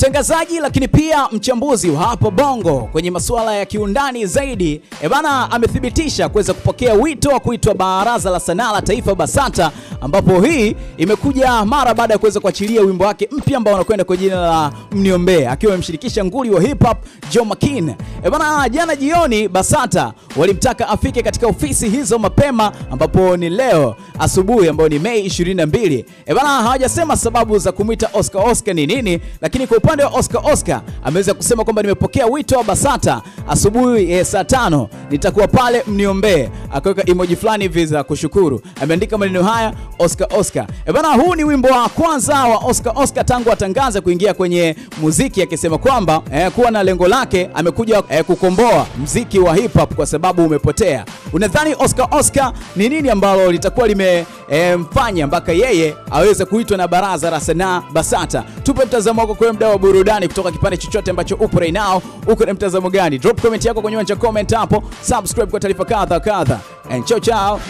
Mtangazaji lakini pia mchambuzi wa hapo Bongo kwenye masuala ya kiundani zaidi, bana amethibitisha kuweza kupokea wito wa kuitwa Baraza la Sanaa la Taifa BASATA, ambapo hii imekuja mara baada ya kuweza kuachilia wimbo wake mpya ambao unakwenda kwa jina la Mniombe, akiwa amemshirikisha nguli wa hip hop Joh Makini. Bana jana jioni BASATA walimtaka afike katika ofisi hizo mapema, ambapo ni leo asubuhi ambao ni Mei 22. Bana hawajasema sababu za kumuita Oscar ni nini, lakini kwa upande wa Oscar ameweza kusema kwamba nimepokea wito wa BASATA asubuhi saa 5 nitakuwa pale Mniombe, akaweka emoji fulani hivi za kushukuru. Ameandika maneno haya Oscar. Bana huu ni wimbo wa kwanza wa Oscar tangu atangaza kuingia kwenye muziki, akisema kwamba kuwa na lengo lake amekuja kukomboa muziki wa hip hop kwa sababu umepotea. Unadhani Oscar ni nini ambalo litakuwa limemfanya mpaka yeye aweze kuitwa na Baraza la Sanaa BASATA? Tupe mtazamo wako kwa mdau wa burudani kutoka kipande chochote ambacho upo right now. Uko na mtazamo gani? Drop comment yako kwenye comment hapo, subscribe kwa taarifa kadha. And ciao.